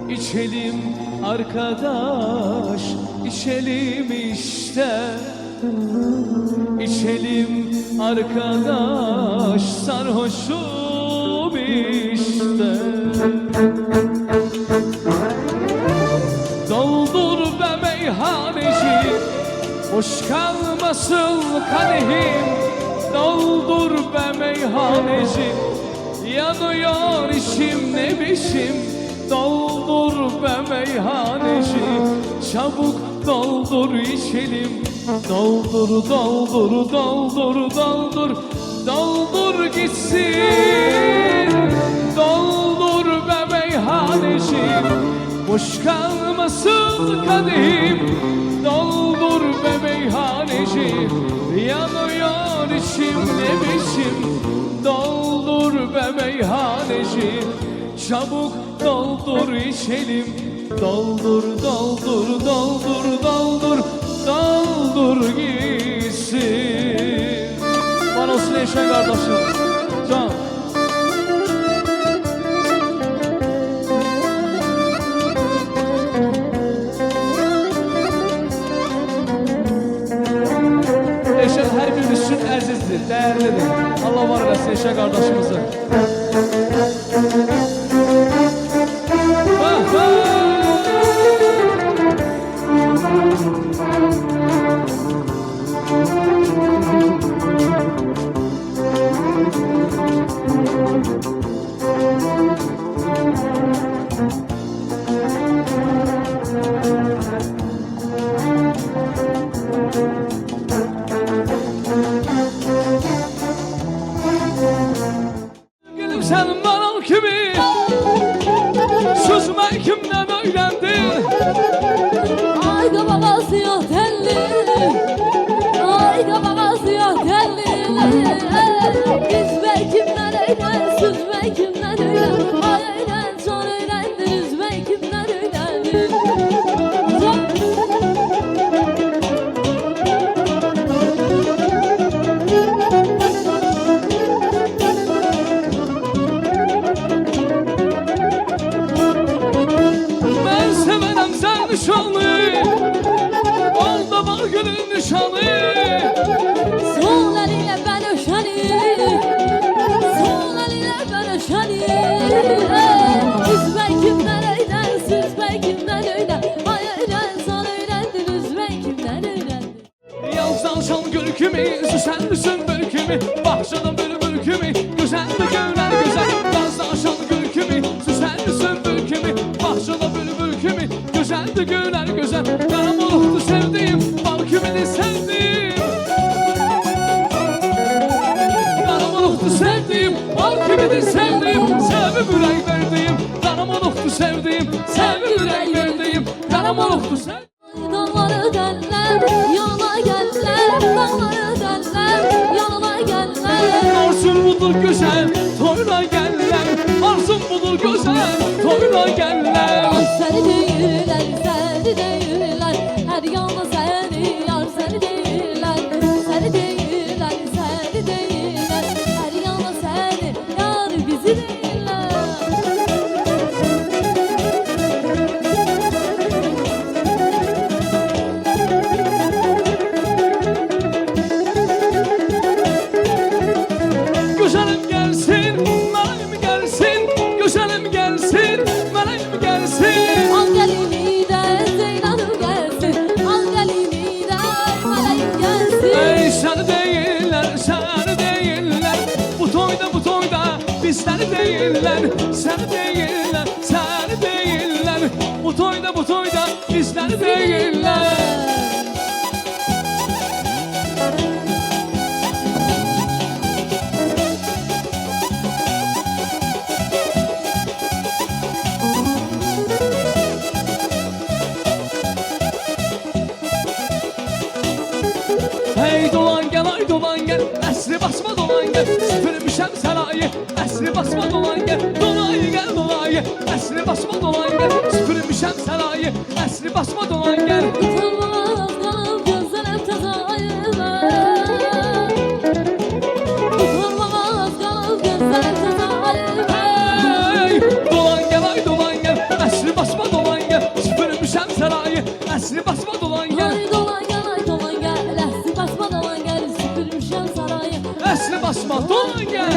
[SPEAKER 1] İçelim arkadaş, içelim işte. İçelim arkadaş, sarhoşum işte. Doldur be meyhaneci, boş kalmasın kadehim. Doldur be meyhaneci, yanıyor içim ne biçim. Doldur be meyhaneci, çabuk doldur içelim. Doldur, doldur, doldur, doldur, doldur gitsin. Doldur be meyhaneci, boş kalmasın kadehim. Doldur be meyhaneci, yanıyor içim ne biçim. Doldur be meyhaneci, çabuk doldur içelim. Doldur, doldur, doldur, doldur, doldur gitsin. Bana olsun Eşen kardeşim. Can. Eşen her birimiz için əzizdir, değerlidir. Allah var eləsin Eşen kardeşimizi. Gelip sen bana kimi, susma kimden öğrendin?
[SPEAKER 2] Ay babası yok telli, ay babası yok telli. Üzme kimden öyle, süzme kimden öyle. Ay öyle, son öğrendir, üzme kimden öyle.
[SPEAKER 1] Ben sevenem sen nişanlı, oldu bal gülün nişanlı.
[SPEAKER 2] Sol eliyle ben öşeni, sol eliyle ben öşeni. Üzme kimden öyle, süzme kimden öyle. Ay öyle, son öğrendir, üzme kimden öyle.
[SPEAKER 1] Yalsan şan görkümü, süsen misin bölkümü? Bahçada bülbül kümü, güzel mi gören güzel. Yalsan şan görkümü, süsen misin bölkümü? Bahçada bülbül kümü, güzel de gören güzel. Karam oluktu sevdiğim, bal kümünü sevdiğim. Karam oluktu sevdiğim, bal kümünü sevdiğim. Sevip ürek verdiğim, karam oluktu sevdiğim. Sevip ürek verdiğim, karam oluktu sevdiğim.
[SPEAKER 2] Dağları derler, yana geller. Dağları derler, yana geller.
[SPEAKER 1] Arzun budur güzel, toyla geller. Arzun budur güzel, toyla geller.
[SPEAKER 2] Seni değiller, seni değiller. Her yana seni yar, seni değiller. Seni değiller, seni değiller. Her yana seni yar, bizi değiller.
[SPEAKER 1] Güzelim gelsin, nalim gelsin. deyirlər, sən deyirlər, sən deyirlər. Bu toyda bizlər deyirlər. Hey dolan gel, əsri basma dolan gel. Süpürmüşəm sarayı, əsri basma dolan gel. Dolayı gel, dolayı, əsri basma dolan gel. Süpürmüşəm sarayı, əsri basma dolan gel.
[SPEAKER 2] Utanmaz qalıb gözlərəm təzayirə. Utanmaz qalıb gözlərəm təzayirə.
[SPEAKER 1] Hey dolan gel, əsri basma dolan gel. Süpürmüşəm sarayı, əsri basma dolan gel.
[SPEAKER 2] Ay dolan gel, əsri basma dolan gel. Süpürmüşəm sarayı.
[SPEAKER 1] Əsri basma dolan gel.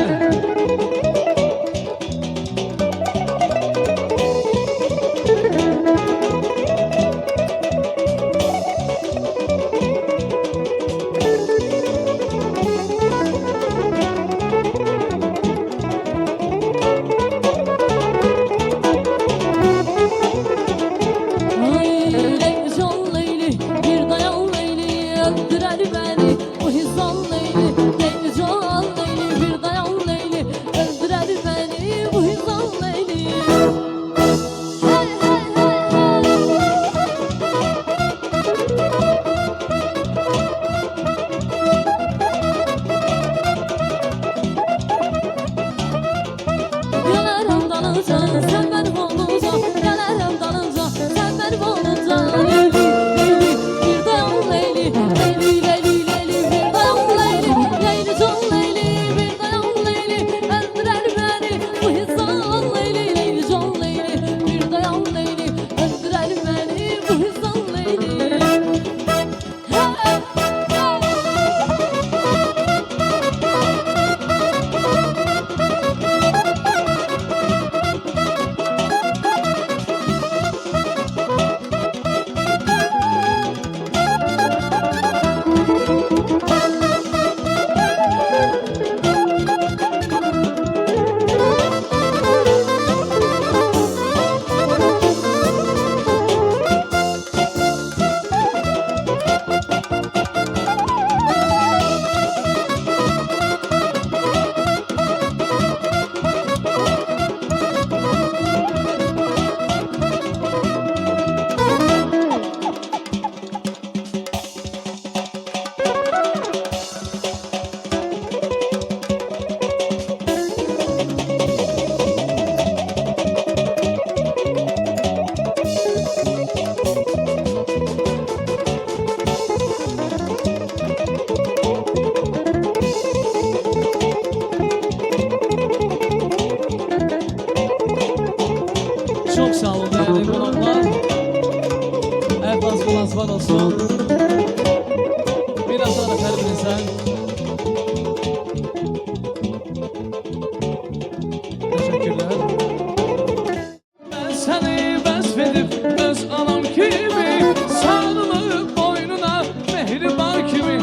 [SPEAKER 1] Çok sağ olun değerli konuklar. Erfaz var olsun. Biraz daha efendim. Teşekkürler. Ben seni besbedip öz anam gibi sarılıp boynuna mehriban kimi.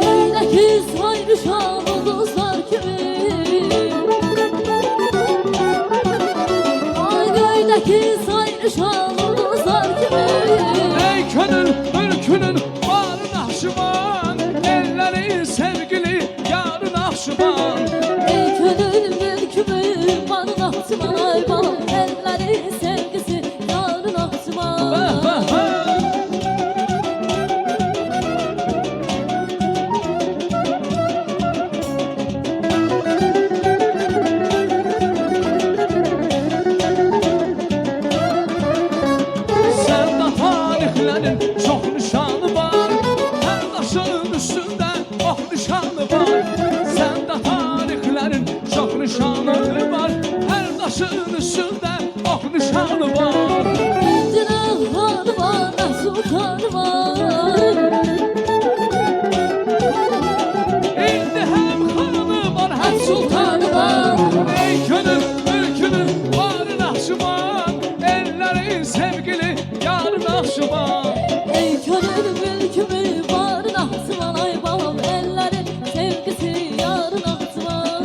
[SPEAKER 2] Göydeki sayrışan ulduzlar kimi. Ay göydeki sayrışan ulduzlar kimi.
[SPEAKER 1] Ey könül ülkünün var Nahşıvan, elleri sevgili yarın Nahşıvan.
[SPEAKER 2] Ey könül mülkümü var Nahçıvan ay balam. Elleri sevgisi yarın Nahçıvan.
[SPEAKER 1] Sende tarihlerin çok nişanı var, her taşın üstünde ok nişanı var. Sende tarihlerin çok nişanı var, her taşın üstünde ok nişanı var.
[SPEAKER 2] İncine hanı var, sultanı var.
[SPEAKER 1] İndi hem hanı var hem sultanı var. Ey könül ülkünün var Nahşıvan, ellerin sevgili yarın Nahşıvan.
[SPEAKER 2] Ey könül mülkümü var Nahçıvan ay balam. Ellerin sevgisi yarın Nahçıvan.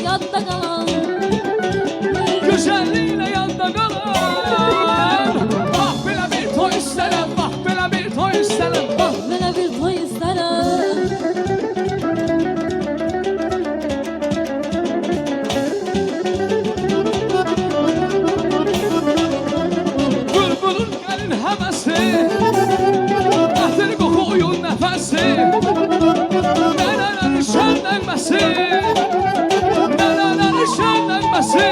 [SPEAKER 2] yadda qalan
[SPEAKER 1] Gözəlliklə yadda qalan Bax belə bir toy istərəm, bax belə bir toy istərəm
[SPEAKER 2] Bax belə bir toy istərəm
[SPEAKER 1] Bülbülün gəlin həvəsi Ətir qoxu oyun nəfəsi Nənənin şənlənməsi Nənənin şənlənməsi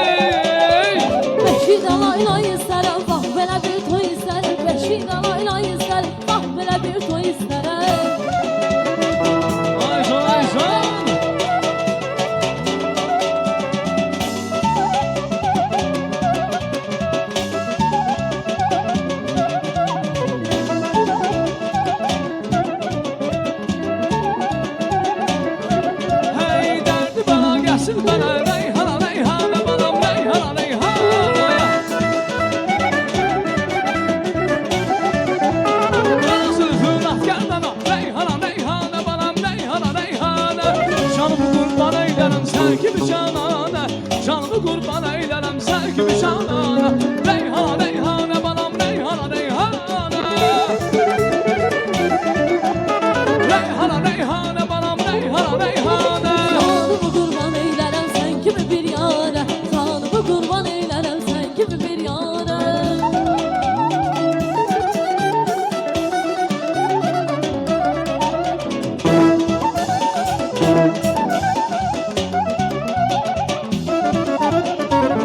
[SPEAKER 2] Beşiğdə lay lay istərəm Bax belə bir toy istərəm Beşiğdə lay lay istərəm Bax belə bir toy istərəm
[SPEAKER 1] Aycan, Aycan Hey dərdi bana gəlsin bana Reyhana, reyhana, banam reyhana, reyhana Zülfün afgandana Reyhana, reyhana, banam reyhana, reyhana Canımı qurban eylərəm sən kimi canana Canımı qurban eylərəm sən kimi canana Reyhana, reyhana, banam reyhana, reyhana Reyhana, reyhana, banam reyhana, reyhana
[SPEAKER 2] Canımı qurban eylərəm sən kimi bir yara Canımı qurban eylərəm sən kimi bir yara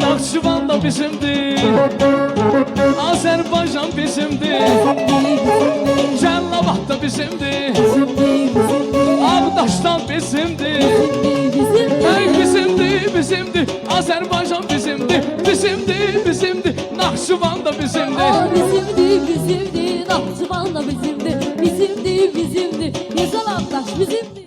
[SPEAKER 1] Naxçıvan da bizimdir Azərbaycan bizimdir Cəllabad da bizimdir Ağdaşdan bizimdir Hey bizimdir, bizimdir Azərbaycan bizimdir Bizimdir, bizimdir Naxçıvan da bizimdir
[SPEAKER 2] Bizimdir, bizimdir Naxçıvan da bizimdir Bizimdir, bizimdir Gözəl Ağdaş bizimdir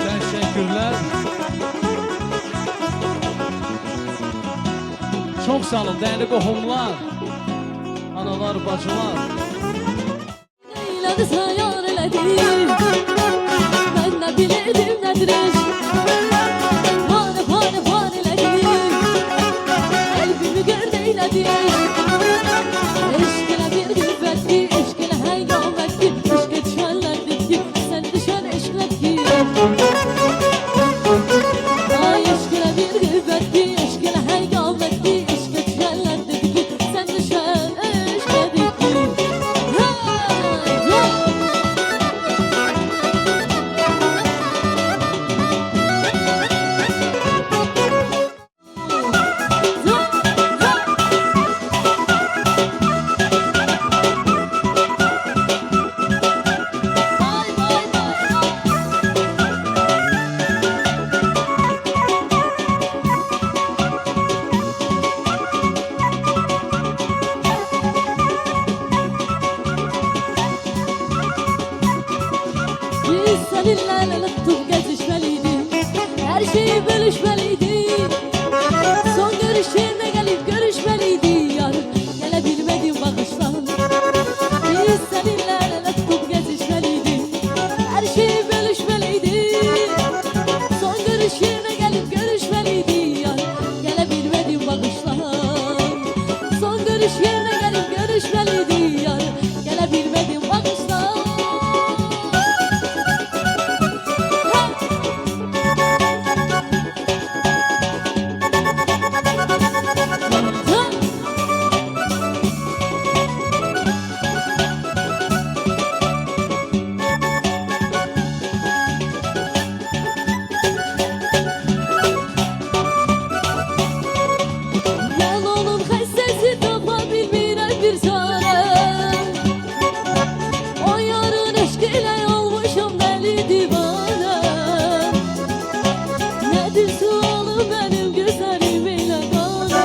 [SPEAKER 1] Teşekkürler Çok sağ olun değerli qohumlar Analar, bacılar
[SPEAKER 2] Neylədi sayar elədi Mən nə bilirdim nədir eşq Pane, pane, pane elədi Qəlbimi gərdə elədi Eşq elə bir qüvvətli Eşq elə həyyamətli Eşqə düşənlərdir ki Sən düşən eşqlərdir Ay eşq elə bir qüvvətli Eşq elə həyyamətli Eşqə düşənlərdir ki Sən düşən eşqlərdir ki Hey, hey Biz seninle tutup gezişmeliydik, her şeyi bölüşmeliydik. Son görüşlerine gelip görüşmeliydik yar, gelebilmedim bakışlar. Biz seninle tutup gezişmeliydik, her şeyi bölüşmeliydik. Son görüşlerine gelip görüşmeliydik yar, gelebilmedim bakışlar. Son görüşlerine gelip görüşmeliydik yar, gelebilmedim bakışlar. Yalının hissesi tapa bilmirəm bir çare. O yarın eşkiyle olmuşum deli divane. Nedir sualım benim güzelim ile gane.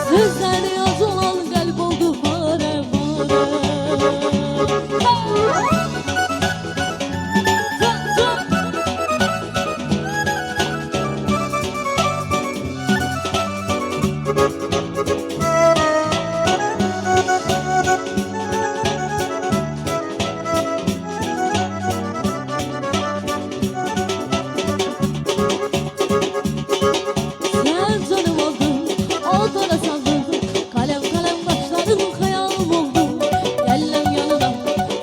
[SPEAKER 2] Sözleri az olan kalp oldu fare fare. Sen canım oldun, otara saldın. Kalem kalem başların hayalim oldun. Gellem yanına,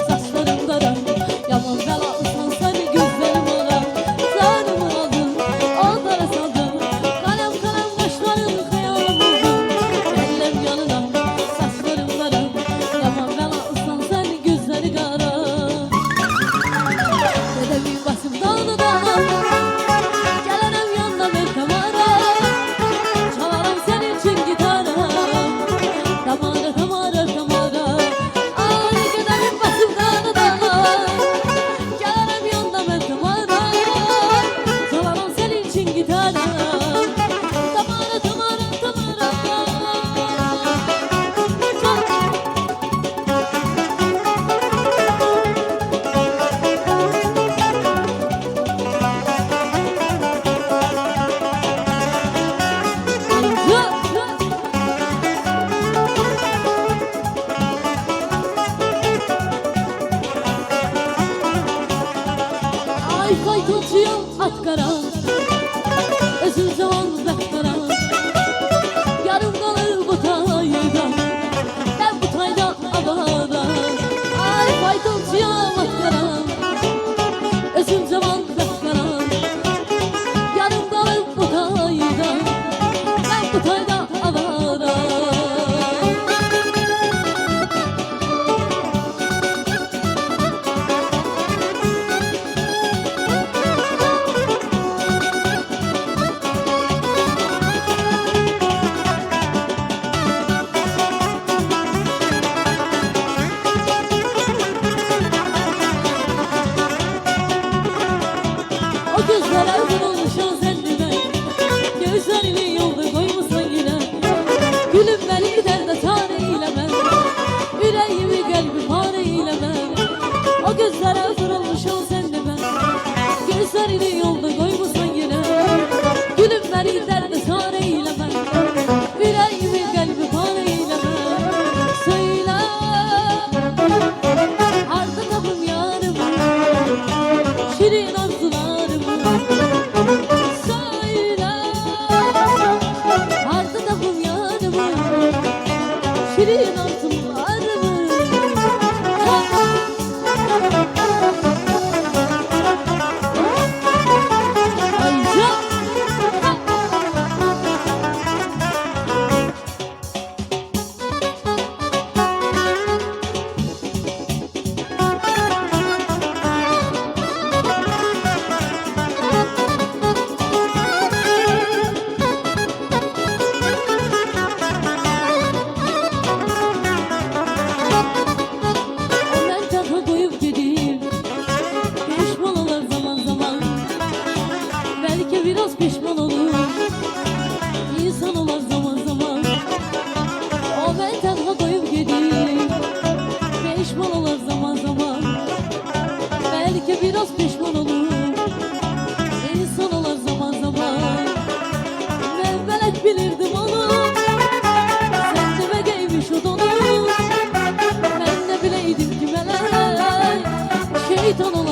[SPEAKER 2] saçlarım dara. Yaman belalısın sen gözlerim ara. Canım oldun, otara saldın. Kalem kalem başların hayalim oldun. Gellem yanına, saçlarım dara. Yaman belalısın sen gözleri kara. Dedemin başımdan da gelirim yanına mertemara. Çalarım senin için gitara. Tamara tamara tamara. Ay giderim başımdan da gelirim yanına mertemara. Çalarım senin için gitara. Tamara tamara tamara. Ay faytolcuyum at kara. Özüm zaman bekara. Yarım kalır bu tayda, ben bu tayda avara. Ay faytolcuyum at kara. Özüm zaman bekara. Yarım kalır bu tayda, ben bu tayda avara. O gözlere vurulmuşan zendime, gözlerini yolda koymuşsan yine. Gülüm beni derde tane eyleme, yüreğimi kalbi fare eyleme. O gözlere vurulmuşan zendime, gözlerini yolda koymuşsan yine. Gülüm beni derde tane eyleme, yüreğimi kalbi fare eyleme. Söyle artık kapım yarımı, şirin arzularımı. Söyle artık kapım yarımı, şirin arzularımı. Belki biraz pişman olur İnsan olur zaman zaman Ben belek bilirdim onu Sen de giymiş o donu Ben ne bileydim ki melek Şeytan olur